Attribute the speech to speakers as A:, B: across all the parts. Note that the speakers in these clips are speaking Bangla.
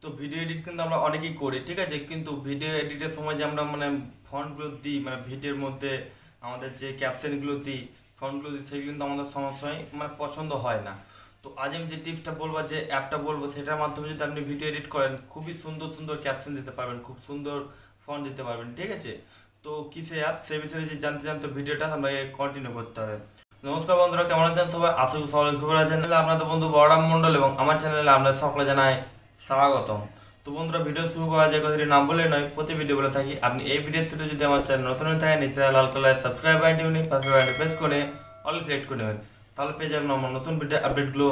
A: তো ভিডিও এডিট কিন্তু আমরা অনেকেই করি, ঠিক আছে, কিন্তু ভিডিও এডিটের সময় যে আমরা ফন্টগুলো দিই, ভিডিওর মধ্যে আমাদের যে ক্যাপশনগুলো দিই, ফন্টগুলো দিই, সেগুলো কিন্তু আমাদের সময় পছন্দ হয় না। তো আজ আমি যে টিপসটা বলবো, যে অ্যাপটা বলবো, সেটার মাধ্যমে যদি আপনি ভিডিও এডিট করেন, খুবই সুন্দর সুন্দর ক্যাপশন দিতে পারবেন, খুব সুন্দর ফন্ট দিতে পারবেন, ঠিক আছে। তো কি সে অ্যাপ, সে বিষয়ে যে জানতে জানতে ভিডিওটা আমাকে কন্টিনিউ করতে হবে। নমস্কার বন্ধুরা, কেমন আছেন সবাই? আশা করি সকলে খুব ভালো আছেন। আপনাদের বন্ধু বড়রাম মন্ডল এবং আমার চ্যানেলে আপনাদের সকলে জানাই স্বাগতম। তো বন্ধুরা, ভিডিও শুরু করা যায় কথাটি নাম বলে নয়, প্রতি ভিডিও বলে থাকি। আপনি এই ভিডিও থেকে যদি আমার চ্যানেল নতুন হয়ে থাকেন, নিচে লাল কালার সাবস্ক্রাইব বাটনটি পাশে বাটনে প্রেস করে অল সিলেক্ট করে নেবেন, তাহলে পেয়ে যাবেন আমার নতুন ভিডিও আপডেটগুলো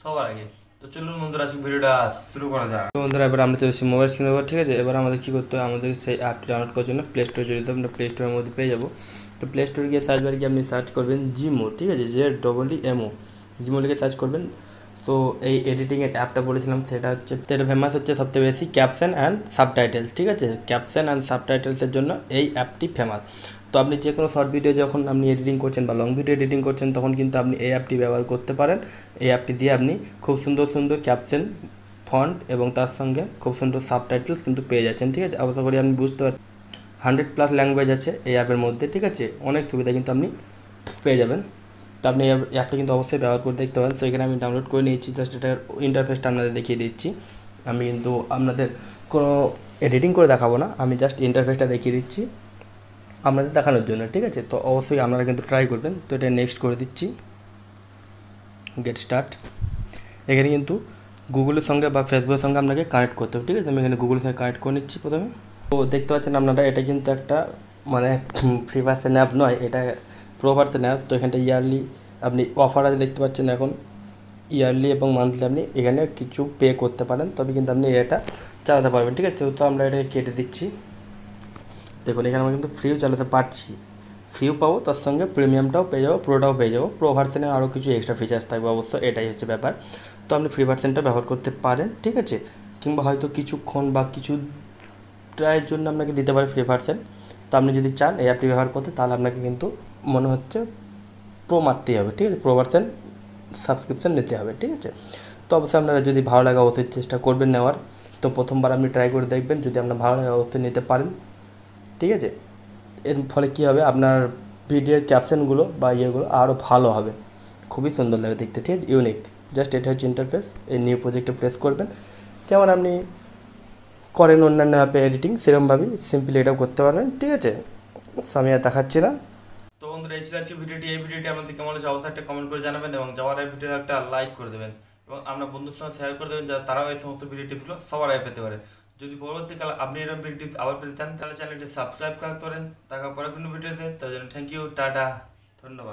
A: সবার আগে। তো চলুন বন্ধুরা, আজকে ভিডিওটা শুরু করা যাক। তো বন্ধুরা, এবার আমরা চলেছি মোবাইল স্ক্রিনের উপর, ঠিক আছে। এবার আমাদের কী করতে হবে, আমাদের সেই অ্যাপটি ডাউনলোড করার জন্য প্লে স্টোরে যেতে হবে। আমরা প্লে স্টোরের মধ্যে পেয়ে যাবো। তো প্লে স্টোরে গিয়ে সার্চ বারে গিয়ে আপনি সার্চ করবেন জিমো, ঠিক আছে, ZEEMO, জিমো লিখে সার্চ করবেন। তো এই এডিটিংয়ের অ্যাপটা বলেছিলাম, সেটা হচ্ছে ফেমাস হচ্ছে সবথেকে বেশি ক্যাপশন অ্যান্ড সাবটাইটেলস, ঠিক আছে। ক্যাপশন অ্যান্ড সাবটাইটেলসের জন্য এই অ্যাপটি ফেমাস। তো আপনি যে কোনো শর্ট ভিডিও যখন আপনি এডিটিং করছেন বা লং ভিডিও এডিটিং করছেন, তখন কিন্তু আপনি এই অ্যাপটি ব্যবহার করতে পারেন। এই অ্যাপটি দিয়ে আপনি খুব সুন্দর সুন্দর ক্যাপশন, ফন্ট এবং তার সঙ্গে খুব সুন্দর সাবটাইটেলস কিন্তু পেয়ে যাচ্ছেন, ঠিক আছে। আশা করি আপনি বুঝতে পারছেন। 100+ ল্যাঙ্গুয়েজ আছে এই অ্যাপের মধ্যে, ঠিক আছে। অনেক সুবিধা কিন্তু আপনি পেয়ে যাবেন। তো আপনি এই অ্যাপটা কিন্তু অবশ্যই ব্যবহার করে দেখতে পারেন। তো এখানে আমি ডাউনলোড করে নিয়েছি, জাস্ট এটার ইন্টারফেসটা আপনাদের দেখিয়ে দিচ্ছি। আমি কিন্তু আপনাদের কোনো এডিটিং করে দেখাবো না, আমি জাস্ট ইন্টারফেসটা দেখিয়ে দিচ্ছি আপনাদের দেখানোর জন্য, ঠিক আছে। তো অবশ্যই আপনারা কিন্তু ট্রাই করবেন। তো এটা নেক্সট করে দিচ্ছি, গেট স্টার্ট। এখানে কিন্তু গুগলের সঙ্গে বা ফেসবুকের সঙ্গে আপনাকে কানেক্ট করতে হবে, ঠিক আছে। আমি এখানে গুগলের সঙ্গে কানেক্ট করে নিচ্ছি প্রথমে। তো দেখতে পাচ্ছেন আপনারা, এটা কিন্তু একটা ফ্রি ভার্সন অ্যাপ নয়, এটা প্রো ভার্সন অ্যাপ। তো এখানটা ইয়ারলি আপনি অফার আছে দেখতে পাচ্ছেন, এখন ইয়ারলি এবং মান্থলি আপনি এখানে কিছু পে করতে পারেন, তবে কিন্তু আপনি এটা চালাতে পারবেন, ঠিক আছে। তো আমরা এটাকে কেটে দিচ্ছি। দেখুন, এখানে আমরা কিন্তু ফ্রিও চালাতে পারছি, ফ্রিও পাবো, তার সঙ্গে প্রিমিয়ামটাও পেয়ে যাবো, প্রোটাও পেয়ে যাবো। প্রো ভার্সনে আরও কিছু এক্সট্রা ফিচার্স থাকবে অবশ্য, এটাই হচ্ছে ব্যাপার। তো আপনি ফ্রি ভার্সনটা ব্যবহার করতে পারেন, ঠিক আছে। কিংবা হয়তো কিছুক্ষণ বা কিছু ট্রায়ের জন্য আপনাকে দিতে পারে ফ্রি ভার্সন। তো আপনি যদি চান এই অ্যাপটি ব্যবহার করতে, তাহলে আপনাকে কিন্তু মনে হচ্ছে প্রো মারতেই হবে, ঠিক আছে। প্রো ভার্সন সাবস্ক্রিপশান নিতে হবে, ঠিক আছে। তো অবশ্যই আপনারা যদি ভালো লাগে অবশ্যই চেষ্টা করবেন নেওয়ার। তো প্রথমবার আপনি ট্রাই করে দেখবেন, যদি আপনার ভালো লাগে অবশ্যই নিতে পারেন, ঠিক আছে। এর ফলে কী হবে, আপনার ভিডিওর ক্যাপশনগুলো বা ইয়েগুলো আরও ভালো হবে, খুবই সুন্দর লাগে দেখতে, ঠিক আছে, ইউনিক। জাস্ট এটা হচ্ছে ইন্টারফেস। এই নিউ প্রজেক্টে প্রেস করবেন, যেমন আপনি করেন অন্যান্য অ্যাপে এডিটিং, সেরকমভাবেই সিম্পলি এটাও করতে পারবেন, ঠিক আছে। আমি আর দেখাচ্ছি না। তো বন্ধুরা, এই ছিল আজকে ভিডিওটি। এই ভিডিওটি আমাদের কেমন হচ্ছে অবশ্যই একটা কমেন্ট করে জানাবেন, এবং যাওয়ার এই ভিডিও একটা লাইক করে দেবেন, এবং আপনার বন্ধুর সঙ্গে শেয়ার করে দেবেন, যাতে তারাও এই সমস্ত ভিডিও টিপসগুলো সবার আগে পেতে পারে। যদি পরবর্তীকালে আপনি এরকম ভিডিও টিপস আবার পেতে চান, তাহলে চ্যানেলটি সাবস্ক্রাইব করতে পারেন। দেখা পরে কোনো ভিডিওতে, তার জন্য থ্যাংক ইউ, টাটা, ধন্যবাদ।